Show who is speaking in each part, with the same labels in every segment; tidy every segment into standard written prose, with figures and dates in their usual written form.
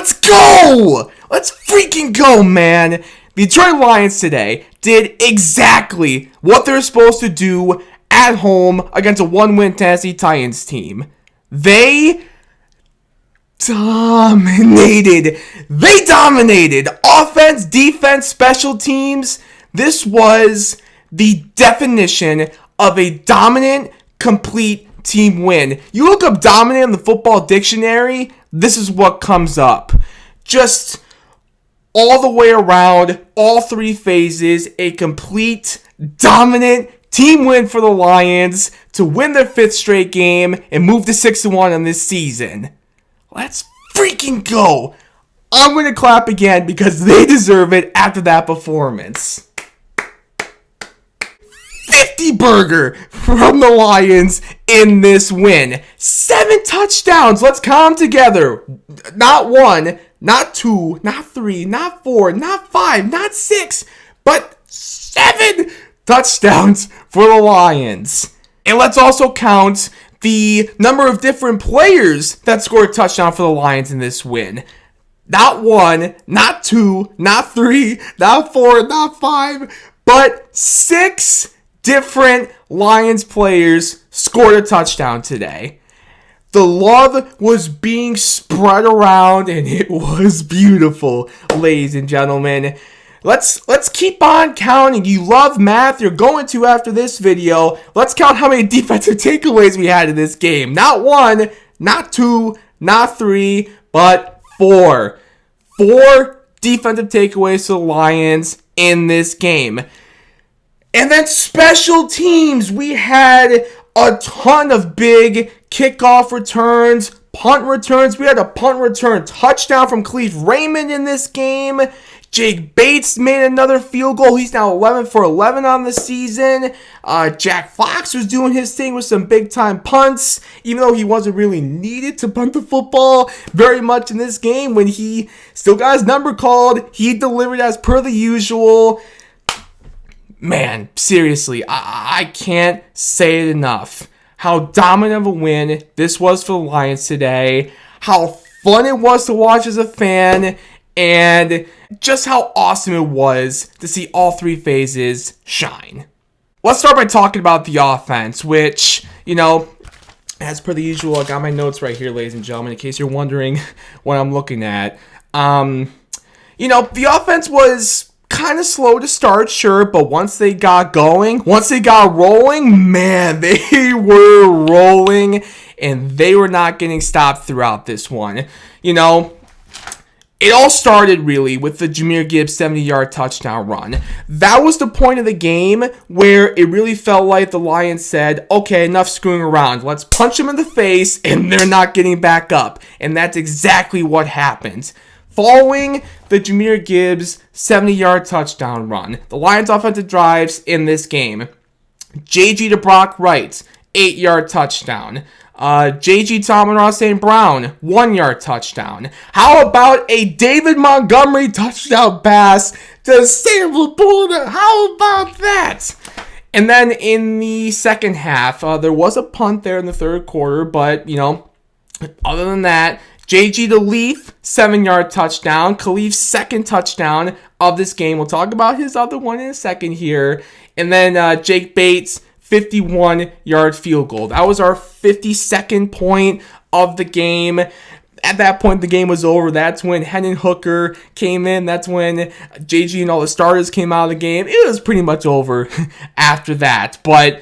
Speaker 1: Let's go! Let's freaking go, man! The Detroit Lions today did exactly what they're supposed to do at home against a one-win Tennessee Titans team. They dominated. Offense, defense, special teams. This was the definition of a dominant, complete team win. You look up dominant in the football dictionary, this is what comes up. Just all the way around, all three phases, a complete, dominant team win for the Lions to win their 5th straight game and move to 6-1 on this season. Let's freaking go. I'm going to clap again because they deserve it after that performance. 50 burger from the Lions in this win. 7 touchdowns. Let's count them together. Not 1, not 2, not 3, not 4, not 5, not 6, but 7 touchdowns for the Lions. And let's also count the number of different players that scored a touchdown for the Lions in this win. Not 1, not 2, not 3, not 4, not 5, but 6 different Lions players scored a touchdown today. The love was being spread around and it was beautiful, ladies and gentlemen. Let's keep on counting. You love math, you're going to after this video. Let's count how many defensive takeaways we had in this game. Not 1, not 2, not 3, but 4. 4 defensive takeaways to the Lions in this game. And then special teams. We had a ton of big kickoff returns, punt returns. We had a punt return touchdown from Khalif Raymond in this game. Jake Bates made another field goal. He's now 11 for 11 on the season. Jack Fox was doing his thing with some big-time punts, even though he wasn't really needed to punt the football very much in this game. When he still got his number called, he delivered as per the usual. Man, seriously, I can't say it enough. How dominant of a win this was for the Lions today. How fun it was to watch as a fan. And just how awesome it was to see all 3 phases shine. Let's start by talking about the offense, which, as per the usual, I got my notes right here, ladies and gentlemen, in case you're wondering what I'm looking at. The offense was kind of slow to start, sure, but once they got going, once they got rolling, man, they were rolling, and they were not getting stopped throughout this one. It all started really with the Jahmyr Gibbs 70-yard touchdown run. That was the point of the game where it really felt like the Lions said, okay, enough screwing around. Let's punch them in the face, and they're not getting back up. And that's exactly what happened. Following the Jahmyr Gibbs 70-yard touchdown run, the Lions' offensive drives in this game, J.G. to Brock Wright, 8-yard touchdown. J.G. to Amon-Ra St. Brown, 1-yard touchdown. How about a David Montgomery touchdown pass to Sam Laporta? How about that? And then in the second half, there was a punt there in the third quarter, but, other than that, J.G. to Leaf, 7-yard touchdown. Khalif's second touchdown of this game. We'll talk about his other one in a second here. And then Jake Bates, 51-yard field goal. That was our 52nd point of the game. At that point, the game was over. That's when Hendon Hooker came in. That's when JG and all the starters came out of the game. It was pretty much over after that. But,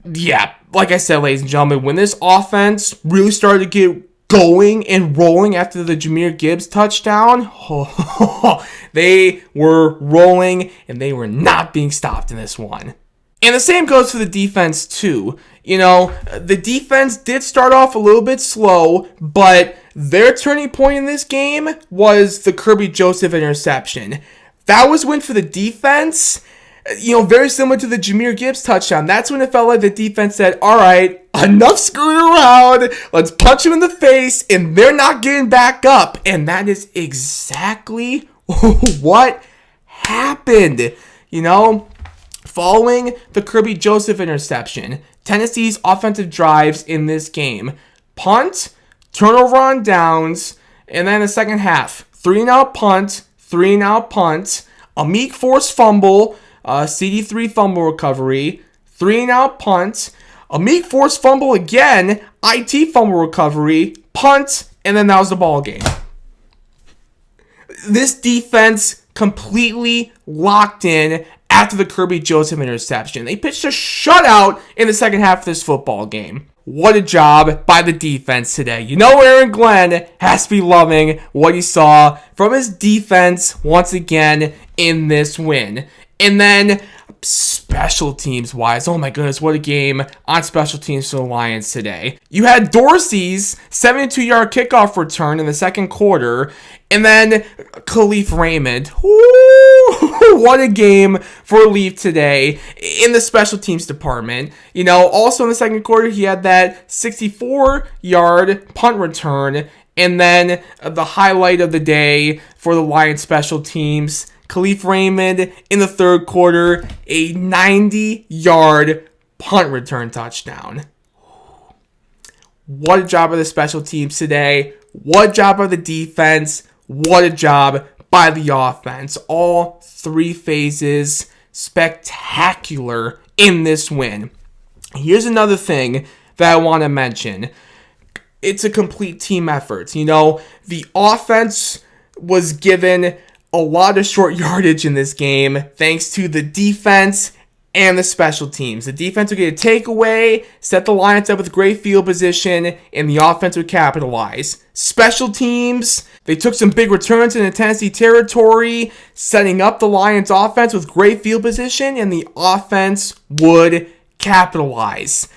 Speaker 1: yeah, like I said, ladies and gentlemen, when this offense really started to get going and rolling after the Jahmyr Gibbs touchdown, they were rolling, and they were not being stopped in this one. And the same goes for the defense, too. The defense did start off a little bit slow, but their turning point in this game was the Kirby Joseph interception. That was when for the defense, very similar to the Jahmyr Gibbs touchdown. That's when it felt like the defense said, all right, enough screwing around. Let's punch them in the face, and they're not getting back up. And that is exactly what happened. Following the Kirby Joseph interception, Tennessee's offensive drives in this game: punt, turnover on downs, And then the second half, 3-and-out punt, 3-and-out punt, a Meek forced fumble, CD3 fumble recovery, 3-and-out punt, a Meek forced fumble again, IT fumble recovery, punt, and then that was the ball game. This defense completely locked in after the Kerby Joseph interception. They pitched a shutout in the second half of this football game. What a job by the defense today. You know Aaron Glenn has to be loving what he saw from his defense once again in this win. And then special teams wise, oh my goodness, what a game on special teams for the Lions today. You had Dorsey's 72-yard kickoff return in the second quarter, and then Kalif Raymond. What a game for Leaf today in the special teams department. You know, also in the second quarter, he had that 64-yard punt return, and then the highlight of the day for the Lions special teams, Kalif Raymond in the third quarter, a 90-yard punt return touchdown. What a job of the special teams today. What a job of the defense. What a job by the offense. All three phases spectacular in this win. Here's another thing that I want to mention. It's a complete team effort. You know, the offense was given a lot of short yardage in this game thanks to the defense and the special teams. The defense would get a takeaway, set the Lions up with great field position, and the offense would capitalize. Special teams, they took some big returns in the Tennessee territory, setting up the Lions offense with great field position, and the offense would capitalize.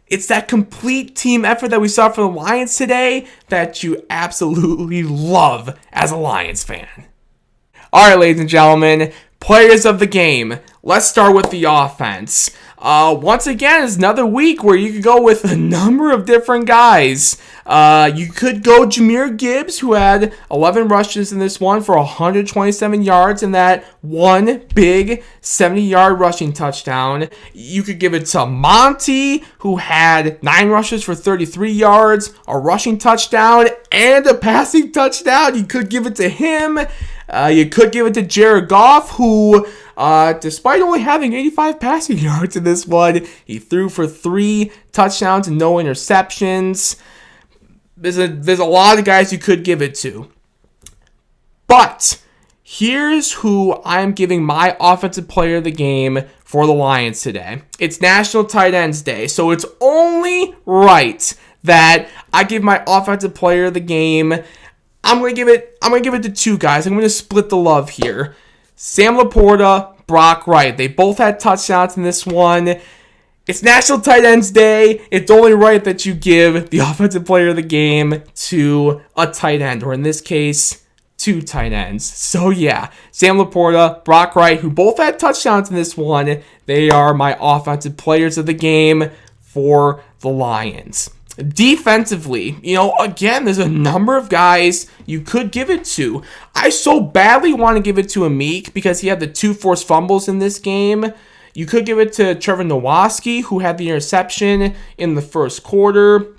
Speaker 1: It's that complete team effort that we saw from the Lions today that you absolutely love as a Lions fan. All right, ladies and gentlemen, players of the game. Let's start with the offense. Once again, it's another week where you could go with a number of different guys. You could go Jahmyr Gibbs, who had 11 rushes in this one for 127 yards and that one big 70-yard rushing touchdown. You could give it to Monty, who had 9 rushes for 33 yards, a rushing touchdown, and a passing touchdown. You could give it to him. You could give it to Jared Goff, who, despite only having 85 passing yards in this one, he threw for 3 touchdowns and no interceptions. There's a lot of guys you could give it to. But here's who I'm giving my offensive player of the game for the Lions today. It's National Tight Ends Day, so it's only right that I give my offensive player of the game. I'm gonna give it to 2 guys. I'm gonna split the love here. Sam Laporta, Brock Wright. They both had touchdowns in this one. It's National Tight Ends Day. It's only right that you give the offensive player of the game to a tight end, or in this case, 2 tight ends. So yeah, Sam Laporta, Brock Wright, who both had touchdowns in this one. They are my offensive players of the game for the Lions. Defensively, you know, again, there's a number of guys you could give it to. I so badly want to give it to Meek because he had the 2 forced fumbles in this game. You could give it to Trevor Nowatzki, who had the interception in the first quarter.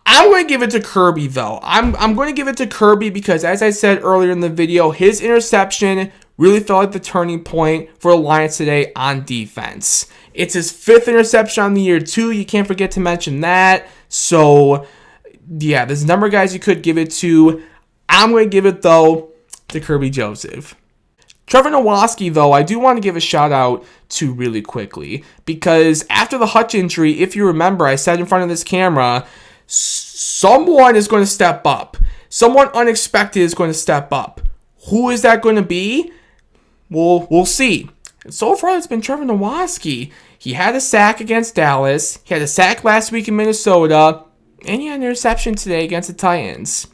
Speaker 1: I'm going to give it to Kerby, though. I'm going to give it to Kerby because, as I said earlier in the video, his interception really felt like the turning point for the Lions today on defense. It's his 5th interception on the year, too. You can't forget to mention that. So, yeah, there's a number of guys you could give it to. I'm going to give it, though, to Kerby Joseph. Trevor Nowatzki, though, I do want to give a shout out to really quickly because after the Hutch injury, if you remember, I said in front of this camera, someone is going to step up. Someone unexpected is going to step up. Who is that going to be? We'll see. And so far, it's been Trevor Nowatzki. He had a sack against Dallas. He had a sack last week in Minnesota. And he had an interception today against the Titans.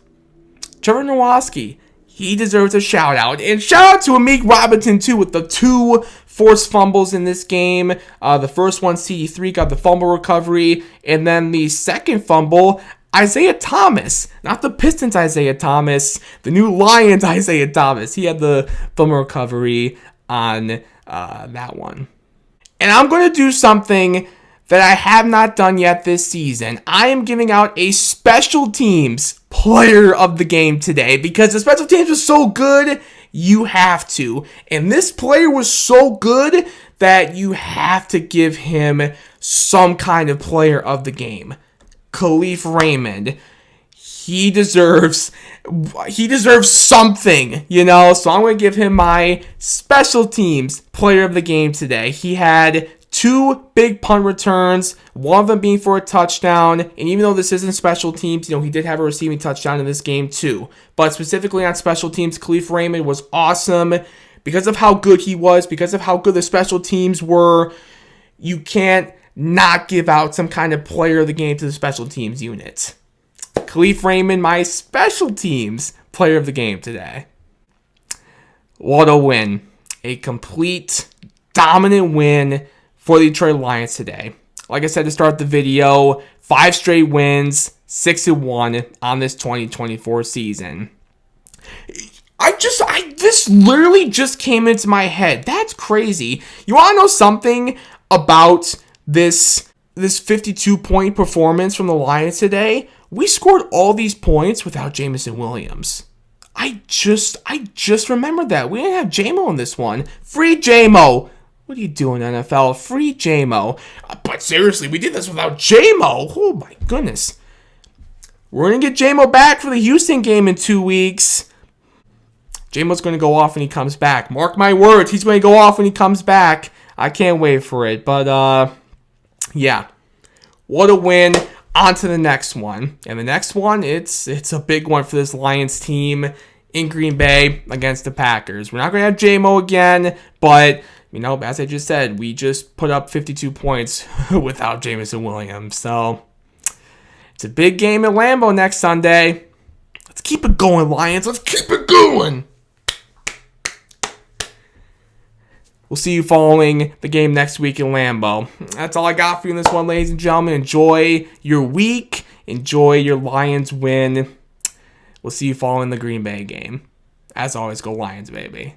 Speaker 1: Trevor Nowatzki, he deserves a shout out. And shout out to Amik Robinson, too, with the 2 forced fumbles in this game. The first one, CD3 got the fumble recovery. And then the second fumble, Isaiah Thomas. Not the Pistons Isaiah Thomas. The new Lions Isaiah Thomas. He had the fumble recovery on that one. And I'm going to do something that I have not done yet this season. I am giving out a special teams player of the game today because the special teams was so good, you have to. And this player was so good that you have to give him some kind of player of the game. Kalif Raymond. He deserves something, you know? So I'm going to give him my special teams player of the game today. He had 2 big punt returns, one of them being for a touchdown. And even though this isn't special teams, you know, he did have a receiving touchdown in this game too. But specifically on special teams, Kalif Raymond was awesome because of how good he was, because of how good the special teams were. You can't not give out some kind of player of the game to the special teams unit. Kalif Raymond, my special teams player of the game today. What a win. A complete, dominant win for the Detroit Lions today. Like I said to start the video, 5 straight wins, 6-1 on this 2024 season. This literally just came into my head. That's crazy. You want to know something about this 52-point performance from the Lions today? We scored all these points without Jameson Williams. I just remembered that. We didn't have J-Mo in this one. Free J-Mo. What are you doing, NFL? Free J-Mo. But seriously, we did this without J-Mo. Oh my goodness. We're going to get J-Mo back for the Houston game in 2 weeks. J-Mo's going to go off when he comes back. Mark my words, he's going to go off when he comes back. I can't wait for it. But, yeah. What a win. On to the next one. And the next one, it's a big one for this Lions team in Green Bay against the Packers. We're not going to have J-Mo again, but, you know, as I just said, we just put up 52 points without Jameson Williams. So, it's a big game at Lambeau next Sunday. Let's keep it going, Lions. Let's keep it going. We'll see you following the game next week in Lambeau. That's all I got for you in this one, ladies and gentlemen. Enjoy your week. Enjoy your Lions win. We'll see you following the Green Bay game. As always, go Lions, baby.